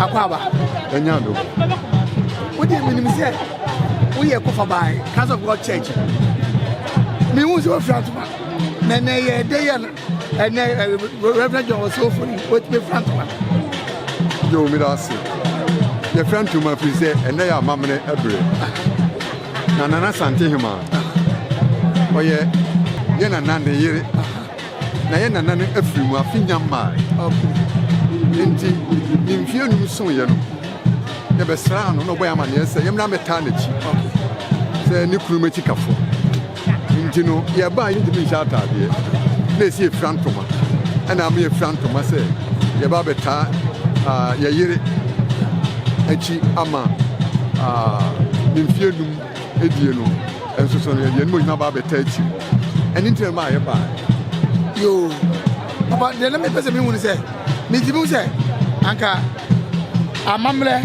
Aquaba. Enyado. What do you mean? We are for by Castle of God Church. Me who's your friend. Then they and Reverend John was so funny. What me friend? Yo, me that's it. Your friend to my friend said, and they are Mamma Ebre. Nana ASANTE HEMAA. Oh, yeah, Yana Nana Yere. Nayana Nana Efrimu, a Finyama. In few new so you know. The best round, no way I'm an answer. I'm not maternity. Say, Nucrumetica for. You know, you're buying to be shot out here. They see a friend to me. And I'm a friend to myself. You're Babetta, Yayiri, Echi Ama, Ninfium, Ediano, and so on. You know, you're Babetta. And into my buy. You, but then let me pass a minute. Say, Mijibu say, Anka, a mamre,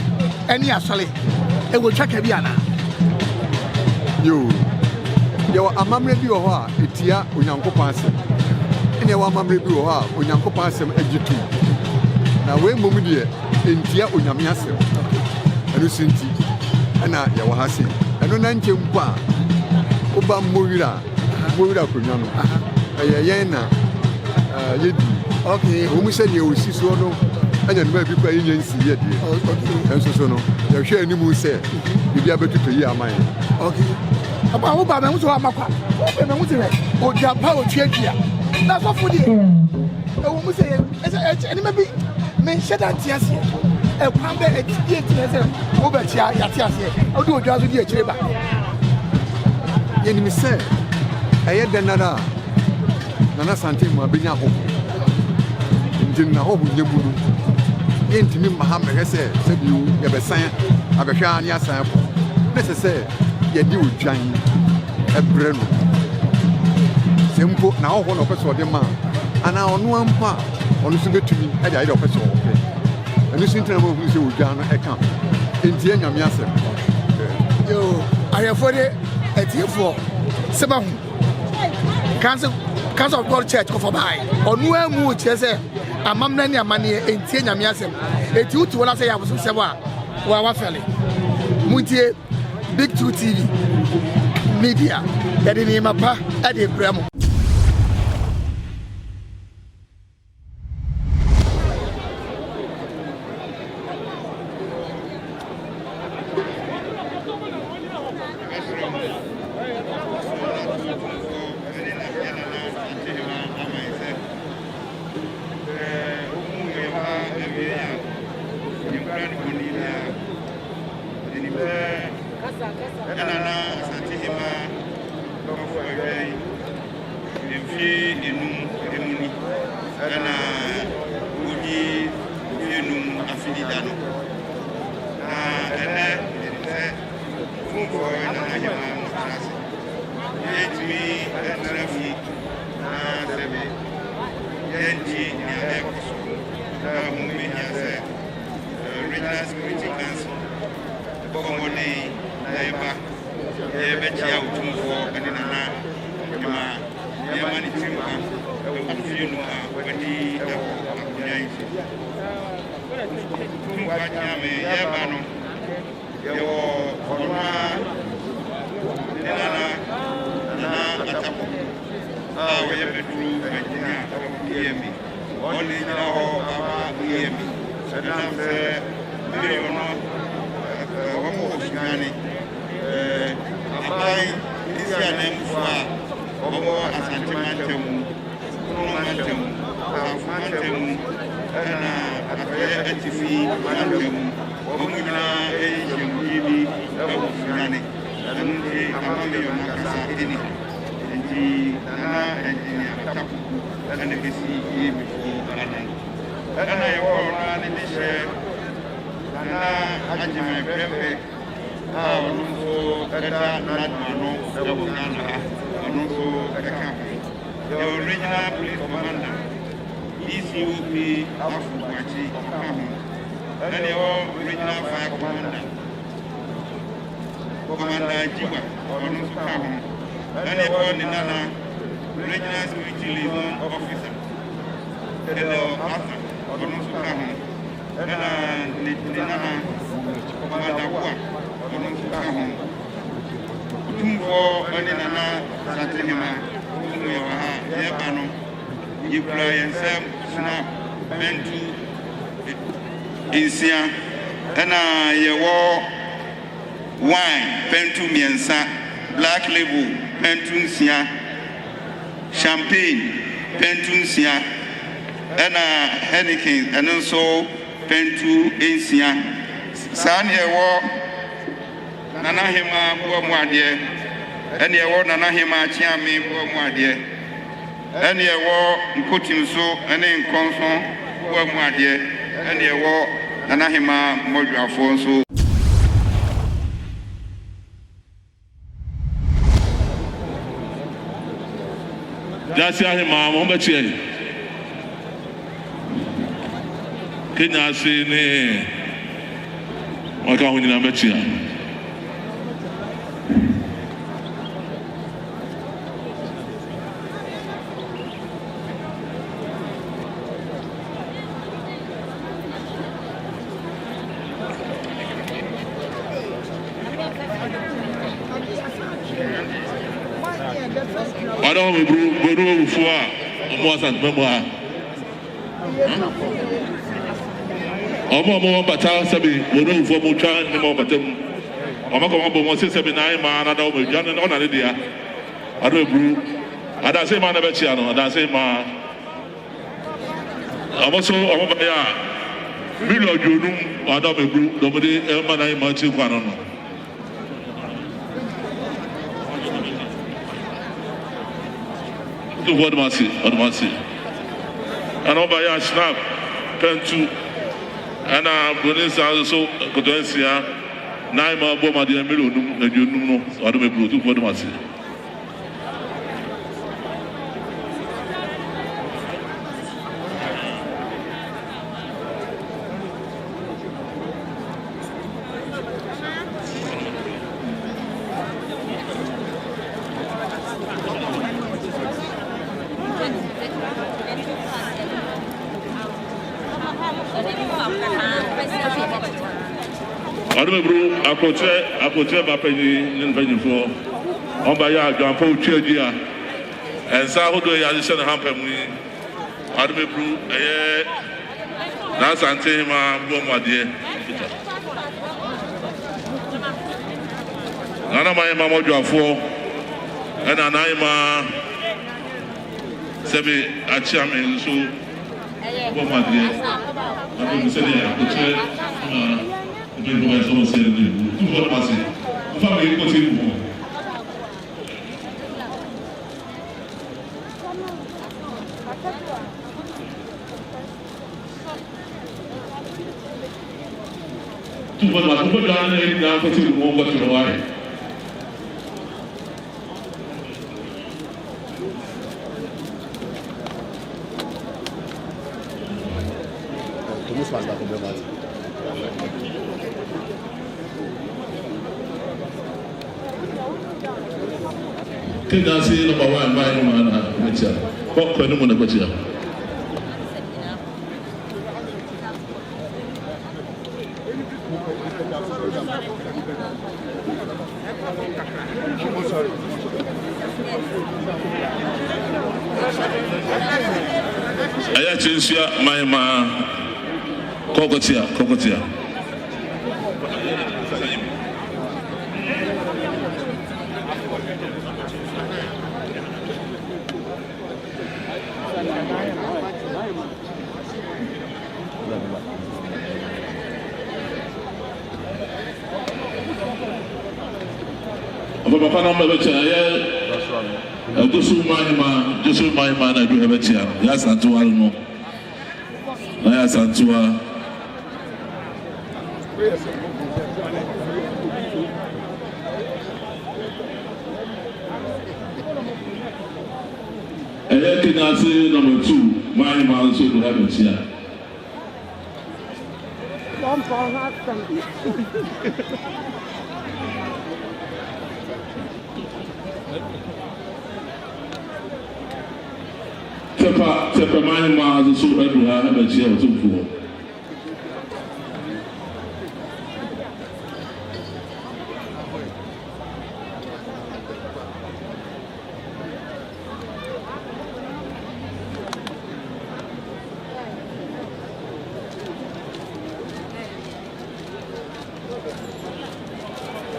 any actually, it will check a biana. You. There were a mamma be or her, a tia, Unyanko Passem. And there were mamma be or her, Unyanko Passem, and you too. Now, when Mumidia, in Tia Unyamiasem, and Lucinti, and I, Yawahasi, and on Nanchimpa, Oba Murida, Murida Kunyano, a Yana, Yedi. Okay, whom said you will see so no, and then maybe people in yet. And so no, you're sure any moon said, you'll be able to hear mine. Okay. About who by them to Amaka, open or Japan change here. That's what for you. We say, and maybe mention that yes, a pamper at the over Yatias, I'll do a job with your chamber. Enemy said, I had another Nana Santima Bina Hope. In the hope of the Budu. Into me, Mahammed said, you have a sign, a Bashania sample. Necessary. You do giant a brain. Simple now, one of us or the man, and now on one part, on the to me, I died of us all. And you seem to know who's your Ghana account. In the end, I'm Yasser. You, I have for it at you for 7 Council of God Church of Abai, or no more chess, a mamma money in Tiana Yasem. It's you to what I say I was with Sawa, where I fell. Muntie. Big 2 TV media that in him apa at the Bramo. ASANTE HEMAA, the original police commander, ECOP Afuwachi, and the original fire commander, Commander Jiwa, and the Nana, regional security liaison officer, Hello Asa, ɛna ne nana Madawa ɔno nso ka ho Otumfoɔ ɛne nana Asante Hemaa ɔmo yɛ wɔ ha yɛba no yɛkura yɛn nsɛm snap bɛntu nsia ɛna yɛwɔ wine bɛntu mmiɛnsa black label bɛntu nsia champagne bɛntu nsia ɛna Henneken ɛno nso bɛntu nsia saa ne yɛwɔ Nana Hemaa boa mu adeɛ ɛne yɛwɔ Nana Hemaa Kyeame boa mu adeɛ ɛne yɛwɔ Nkotim so ɛne Nkɔnso boa mu adeɛ ɛne yɛwɔ Nana Hemaa mmɔdwafoɔ nso. Jasi Hemaa mo bɛkyɛ Kenya ase ne ɔka ho nyina bɛkyɛ Ado me bro fu a mo Asanteman mo a Omo bata sabi bro fu mo twa ne mo batam Omo ko mo se sabi na ma na da mo dwan na ona ne dia Ado bro ada se ma na be chia no ada se ma Omo so omo ba ya million jonum ado me bro do mo de e ma na ma chi kwa no What must it? And over here, snap, pen two, and Brunis also Cotensia, 9 more bomb at the million, and you know, I don't know, what must it? Akotre ba penyi for on ba ya gampo twaji a ensa hodo ya je na hampa mu adome bru eye na Asante Hemaa bo made nana mai ma modwafo ena nai ma sebe achiame so bo made adome se ya akotre Tout le monde passe. Enfin, mais continue. Tout le monde passe. Tout le monde dans côté du monde va te voir. Tout le monde passe là. Kenya say number 1 by no man na metia. Ko kwenu mo na kwatia. Aya chinsia my ma kokotia. Papa no me becha ya Josu Manhyia na do becha ya Santuwa no na ya Santuwa Kenya say number 2 Manhyia so do becha Tepa Manhyia so do becha o tumfuo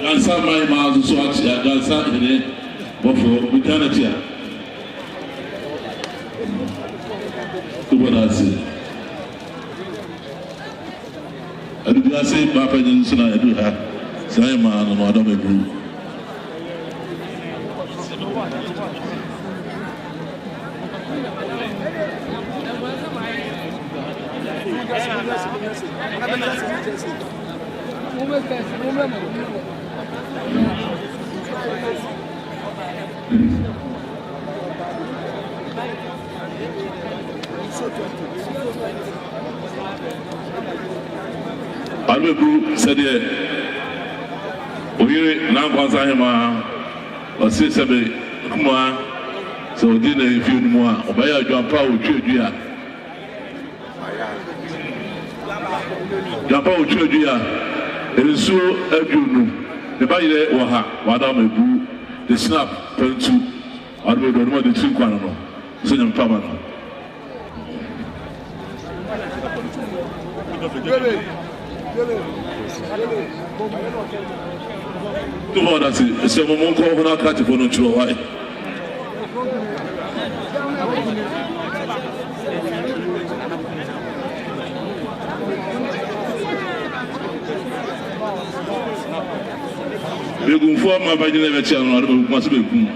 Gansa my mouth so much Gansa in it before we can it here. What I say. I do not say Papa Jensen, I do have Simon and Madame Blue. Albebu said, "We now Ansanteman Hemaa or say Sabe Kuma, so dinner if you more, or by a jump out with you. Jump out with you, it is so every the body or her, Madame Blue, the snap, pencil, I don't know what the 2 quantum, Senior Pamano. Tu vois, c'est un moment qu'on a catché pour nous trouver. Le gonflement m'a pas dit de mettre en ordre, moi c'est le coup.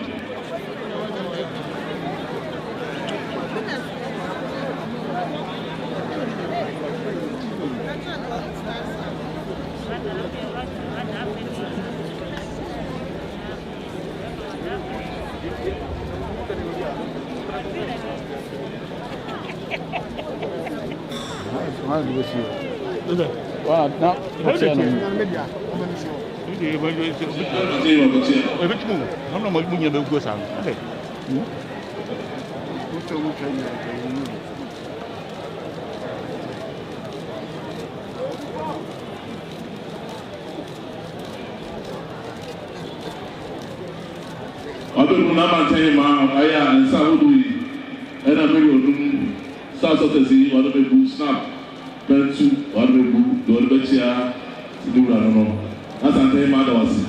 Asanteman Hemaa, I am Saudi, and I'm going to start to see what the people snap, pencil, what the people do, the chair, to do that. No, Asante Hemaa was it.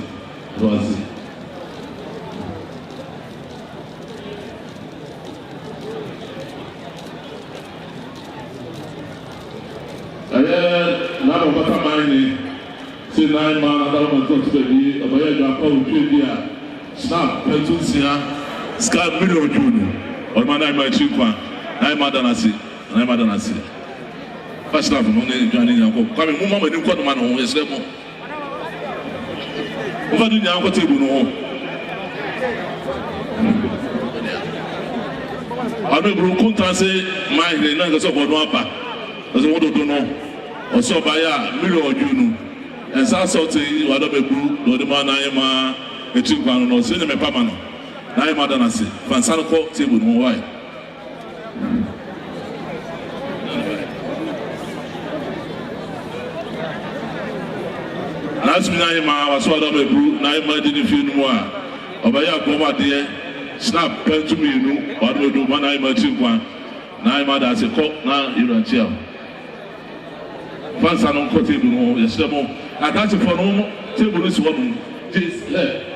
Now, what am I saying? 9 man, I don't want to be a very good snap, pencil, sky million junior, or my name, my chinkwan, I'm Madanasi. First love, only joining your home. Coming, Mumma, you got man home, is level. Over the young table, I don't know, couldn't say my name is over Wapa, as I want to know, or so by a million junior, and so salty, whatever group, or the man I am. A chinkwan, no, send me Pamano. I am Madanasi, Fansano table, no why. Last night, I was one of a group, 9 months in a few more. Obaya Goma dear, snap, pen to me, you know, what will do 1 eye, my chinkwan. 9 months as a cock, now you don't tell. Fansano table, no, yes, I got to for no table this one. This left.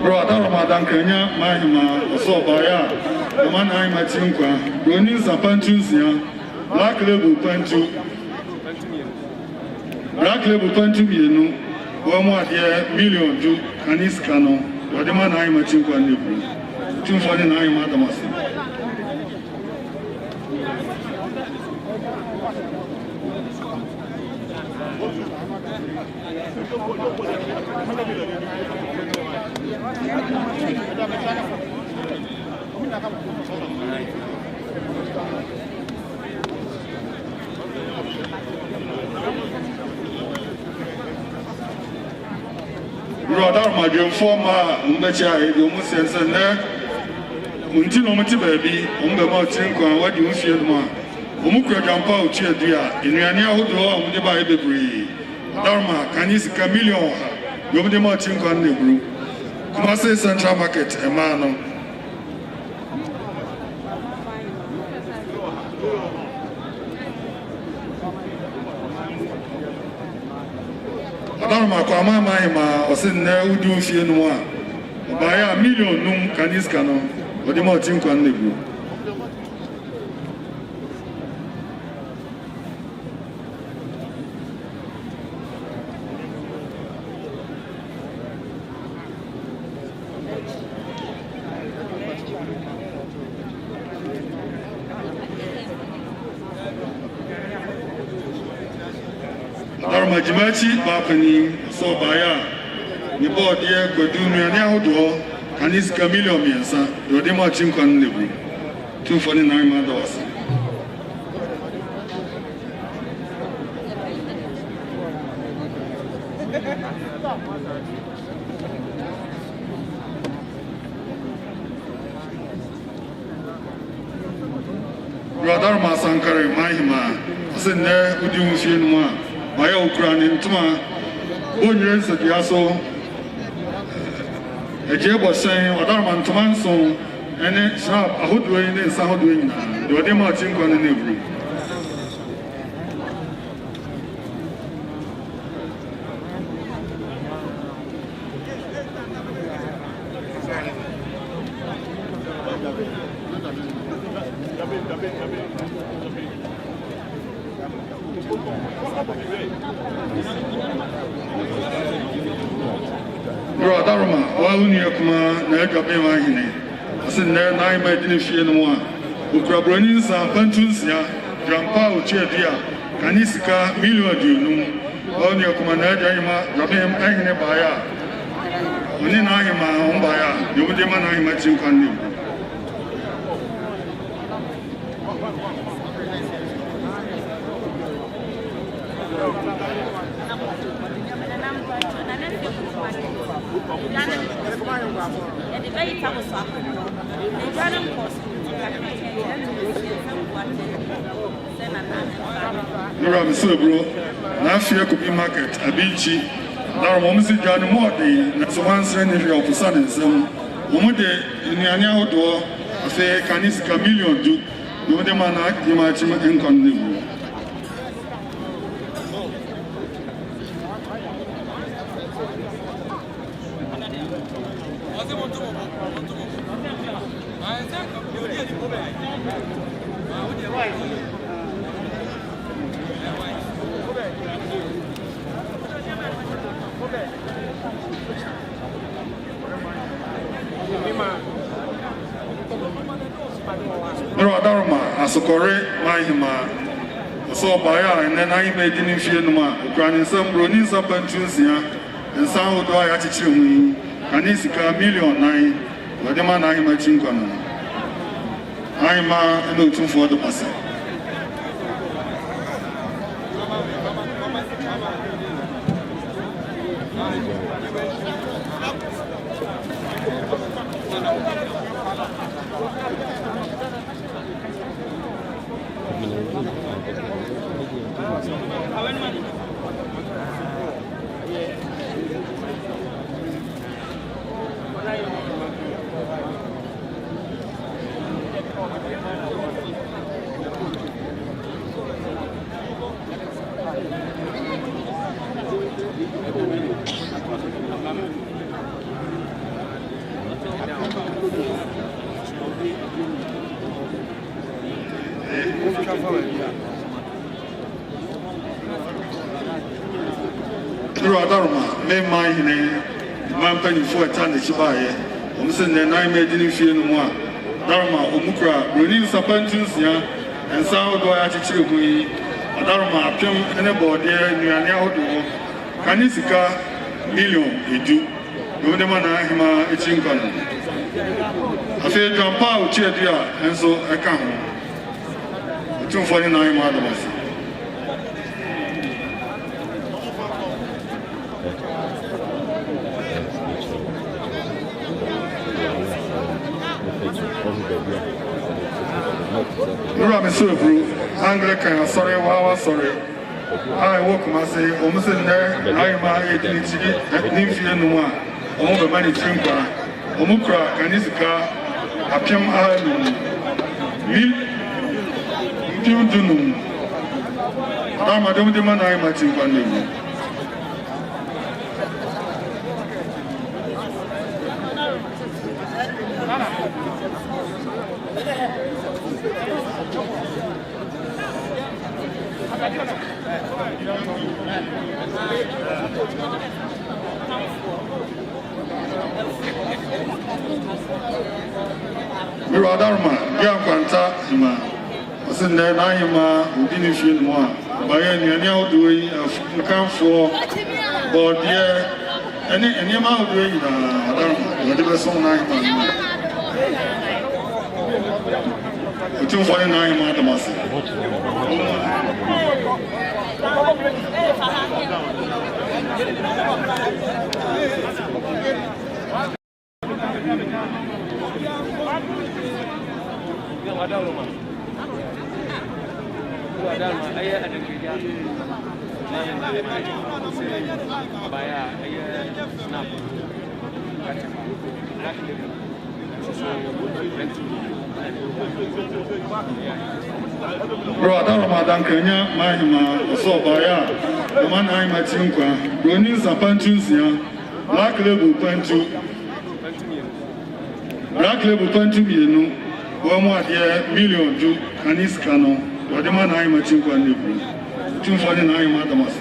Bro, I don't know that Kenya, Manhyia, so Baya, the man I'm at Tinkwa, Ronin Sapantusia, Black Label Pantu, Black Label Pantu, you know, 1 million to Canis Cano, or the man I'm at Tinkwa Nibu, 249 Matamasi. Brother, my dear former Umbacha, the Muslims and there, until Omati baby, Umba Tinko, what you feel, ma. Umukra Gampa, Chia Dia, in Rania Hudo, Umba Baby, Dharma, Canis Camillion, Yomdema Tinko and the group. Kumasi Central Market, Emano. Adama kwa mama ima osenne udu fie no a baya million num Canis Cano odi ma Tinko and the group. Jimachi Bapani, so Baya, the board here could do me an outdoor, Canis Camillion Miensa, Rodima Tinko and the group. 249 Mados. Brother Masankari, Manhyia, sitting there with you, Shinma. Maya Ukraine Tuma, Bunyan Sadiaso, a jab was saying, Odarman Tumanso, and then sharp, a hood doing in South doing now. The Odema Tinko and every. Daruma, Walunia Kuma, Nagabe Mahine. I said, Nine my Dinifia, Ukrabronians and Pantusia, Jampa, Chia, Canisca, Milio Dunum, Walunia Kuma, Najama, Rabem Agne Baya. When in Ayama, Umbaya, you would demand I imagine Kandi. Nafia could be market, a beachy. Now, Momsi Johnny Morty, that's one serenity of the sun and some. Umude, in the Anya door, a fair Canis Camillion do, you would demand act the matching and condemn. Asokore Manhyia, so Baya, and then I made in Fianuma, granting some Bronin Sapantusia, and Sao do I attitude, Canisca million 9, what the man I imagine. I'm a little for the person. Adarma, me mine, man penny for a tan that you buy. Send the 9 made in fear no more. Dharma, Omukra, Brunin Sapantus, and Sao do I teach you. Adarma, Pim, and a body, Niania, Kanisika, million, you do. No, the man I am a chinkan. I feel jump out, cheer, and so I come. 249 miles. I'm so blue. Anglican, sorry, wow, sorry. I walk Kumasi, almost in there. I am a Nymphian one. All the money trimper. Omukra, Kanisika, Apim Island. Mil Dunum. I'm a Domiman, I am a Timpan. Adarma, young Quanta, was in there, Naima, who didn't feel more. By any now doing a come for, but yeah, any amount doing Adarma, whatever so 9 months. 249 months. Brother, Madame Kenya, Manhyia, so Baya, the man I met Tinka, Ronin Sapantusia, Black Label Pantu, Black Label Pantu, you know, 1 million to Canis Cano, or the man I met Tinka, 249 Madamas.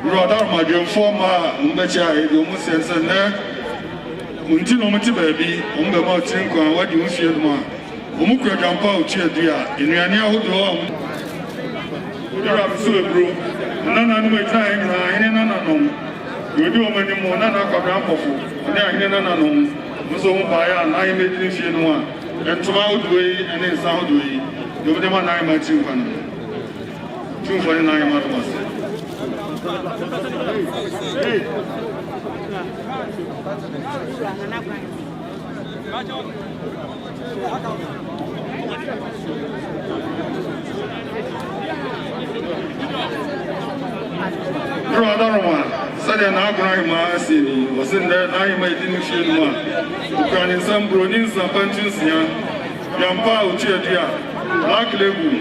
Brother, my dear former Umbacha, the Muslims and there, until Omati baby, Umba Tinka, what you feel more. Umukra Jampa, Chia Dia, in Yania, who do I'm so bro. Nana no time na nana no. You do many more nana ka grandpa. Na nana no. So buy na I made this year no. And tomorrow way and then sound way. You be man na my team kan. 249 months. Brother, said an Abraham City was in there. I made in Field. Ukrainian some Bronins and Pensions, Yampa, Chia, Black Label,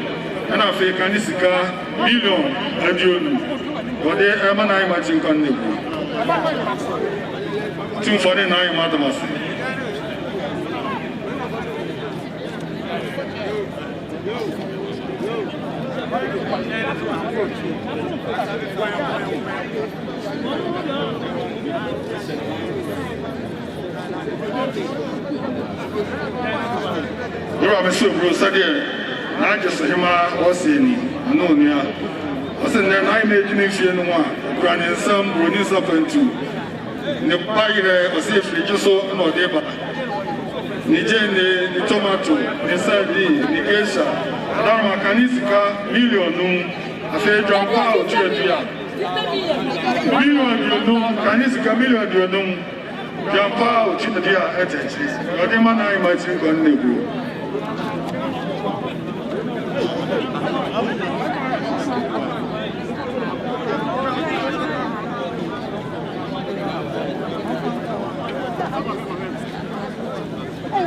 and I fake Kanisika, million, and you. But they are man I matching Konadu. 249 Madamas. You are so Bruce again. Not just Hema or Sini, no near. Was in there 9 18 one, granting some Brunis up and two. The pie was safely just so no deba. Nijene, the tomato, the sardine, the geisha, Dharma Kanisika, million, I say jump out to million, you know, Kanisika, million, you know, jump out to the dear attentions. But the man I might think on the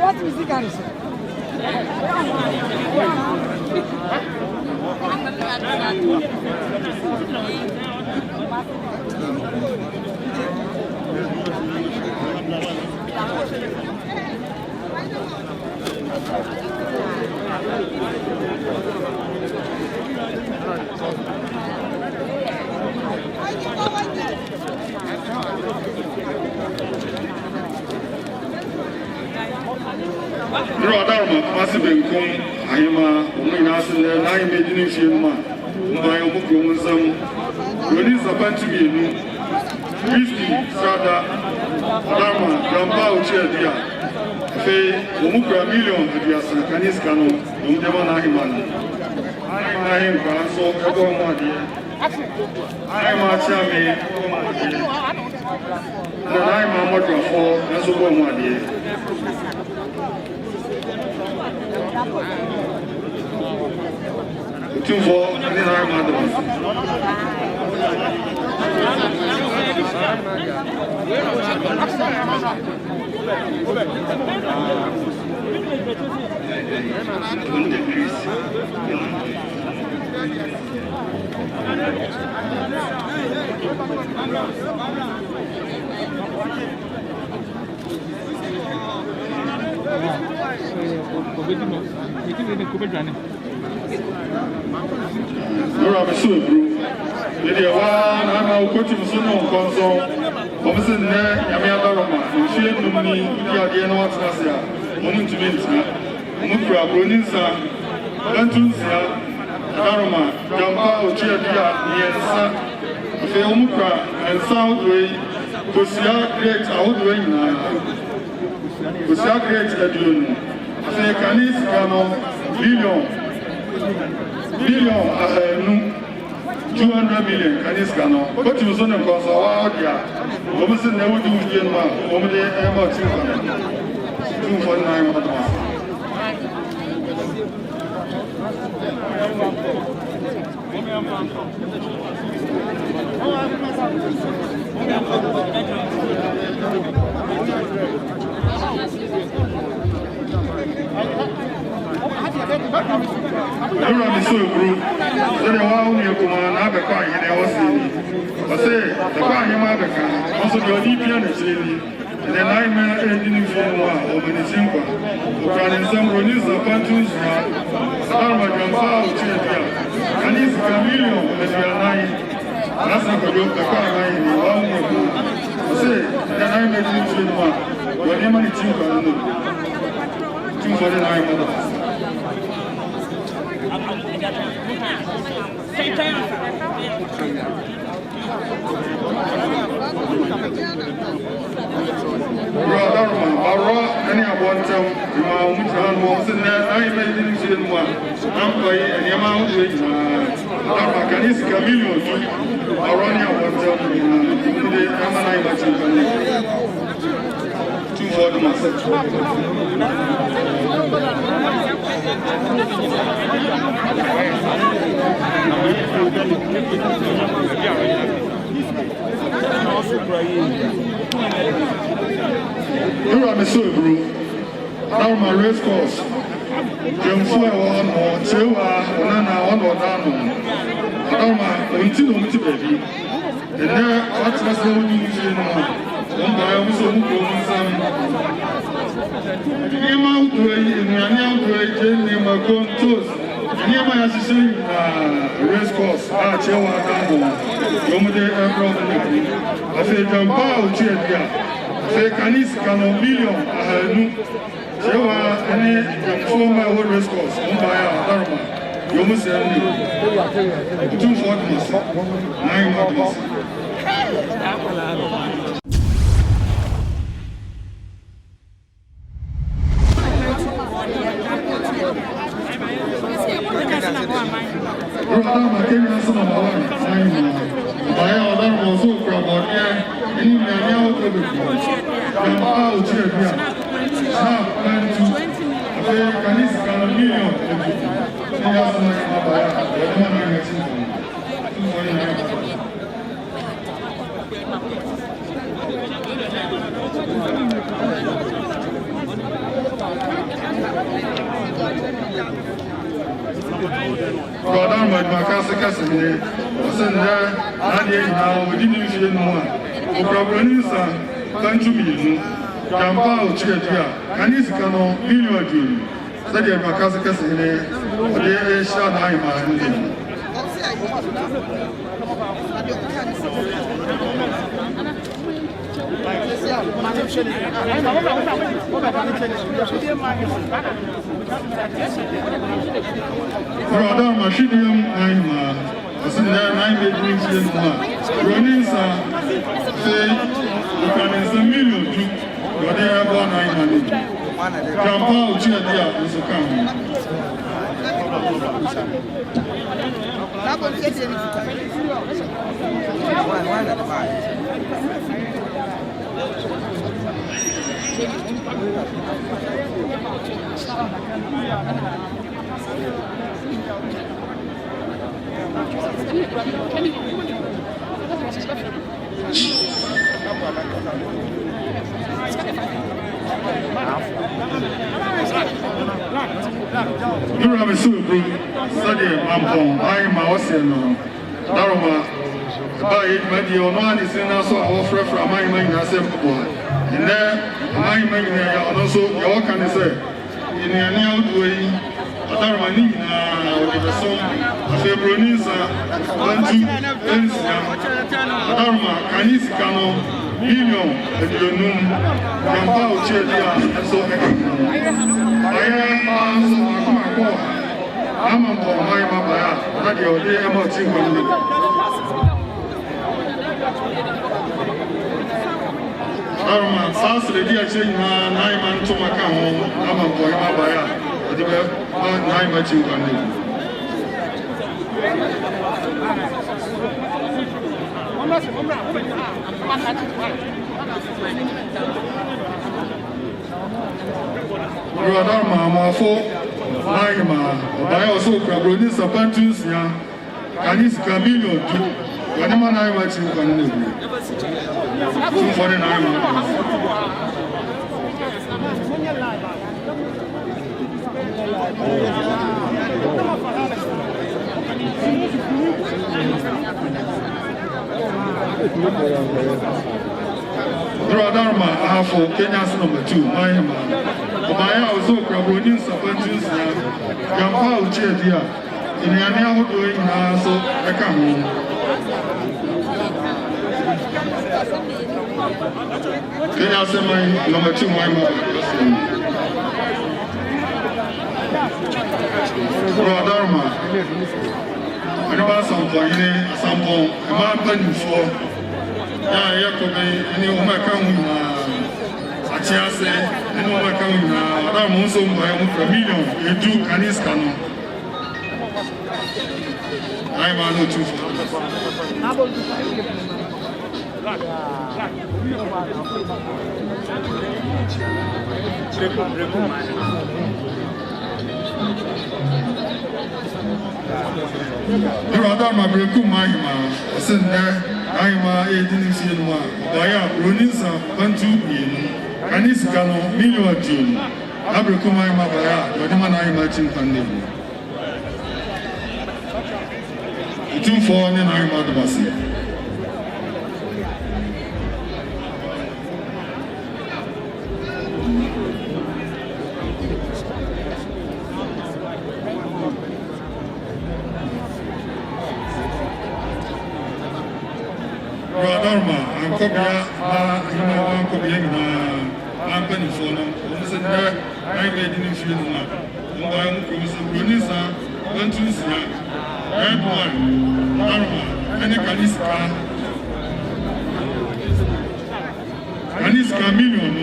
What is the guy? Darma, Kumasi Benkum, Hema, Uminasan, and I made in Shima, my Omukum, when is about to be Whiskey, Sada, Darma, Grandpa, Chia, Fay, Omukra million, the Asankanis Cano, Umdemana Himan. I am so Kabomadi. I am a Chami, and I am a mother for Nazubomadi. Two for and then I'm on the You're a super group. If you are, I'm a coach of Suno Console. Obviously, Yamia Roma, and she and me, you are the end of Nasia, Monument, Mukra, Brunisa, Lantusia, Aroma, Jampa, Chia, Yensa, Feomukra, and Southway, Kusia Great Outway, Kusia Great Adun, Canis Gano, billion 200 million Canis Gano. What you son of Consawadia, almost never do Genma, only ever 249 months. Everyone is so group. So the one you come on, have a car in the house. I say, the car you have a car. Also, the Olympian is in the 9 minute ending for one or Venezuela. Who can in some release the pantus, Arma Jampa, and it's a million that we are 9. That's not the car 9. I say, the 9 minute ending for one. What do you mean? 249 months. Any of one time, was in there. I made it in one. I'm going and your mouth with Canis Camillo. Around your one time, I'm two for the master. You are a super group. Now my race course. Young Foy one or two one or down. Now my until baby. And there, what's my slow news in one by also some. Name out way in Ranian way, name a contours. Near my assistant race course, Chewa Damo, Yomade Aircraft. I say, Jampa, Chia, say, Canis Cano million, Chewa, any former old race course, Umbaya, Dharma, Yomus, 240, 9 months. Brother, my Cassie, wasn't there? And now we didn't see anyone. The problem is, can't you be? Jamba Uchia, and this canoe, million June. Said my Cassie, they shall die my Brother, Machinium, I'm wasn't there 9 degrees in one. Ronins say, you can is a million, but they are born 900. Jamba Uchia, is a coming. You have a super study, Mampon, I am Austin, Daroma, by Medi or one is in also offer from my mind as a boy. And there, my mind, also, your can say, in the new way, Adarmani, with the song of Ebronisa, 1, 2, Adarma, Canis Cano, Million, and you know, Grandpa Chedia, and so I am I'm on my mother, radio, they are not single. Arma, South Lydia China, 9 man to my home, I'm on my mother, but the 9 much you can do. Brother, Mamma, for Naima, I also produce a pantus, and it's Camilo, whenever I watch you can do. 249. Dharma, I have for Kenya's number 2, Manhyia. My house, so produce a pantus, Grandpa Chedia, in the annual doing so I come. Kenya say my number 2 my mother. Dharma. I never some for you, some for a man penny for. Yeah, any woman come I say, any woman come now. I'm also my own million. You do canis cano. I'm not too far. Brother, my break, Manhyia, send there. I'm a 18 one. Baya, Ronisa, Bantu, Canis Cano, million June. Abracuma, Baya, but the man I imagine funding. 2 4 and I'm out of us. Dharma, I'm copying I'm penny for them. I made in the film. I'm Brunisa, 1, 2, 3, and 1. Dharma, and a Caniska million.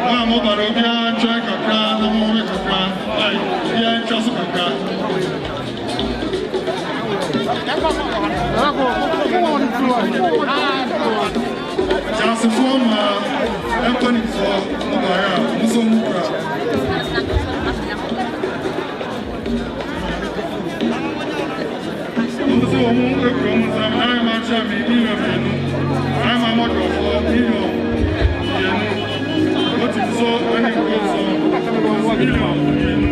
Vamos para o dia, checa cá, não morre cá, vai, dia chasso cá. Chasso forma, Anthony for, Mobaya, Musomuka. Muso Muka from Samai Macha, me, I'm a model for Mino. What is so many words on million?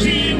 She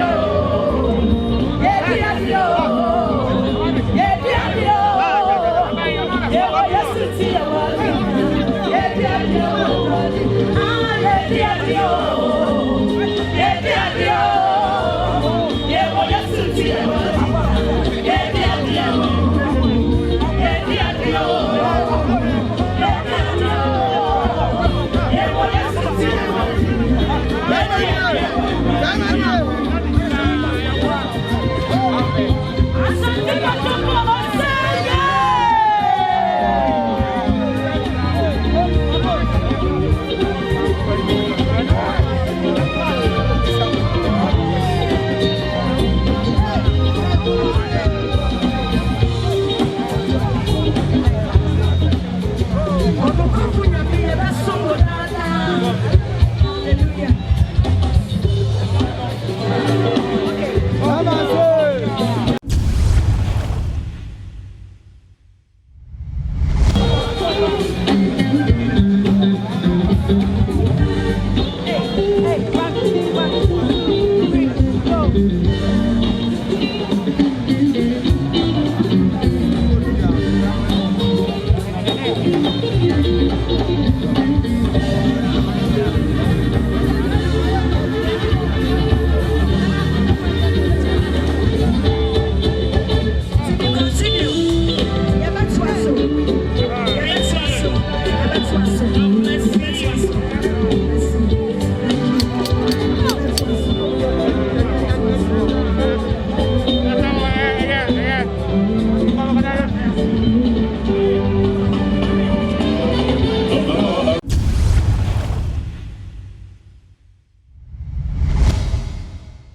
Yeah.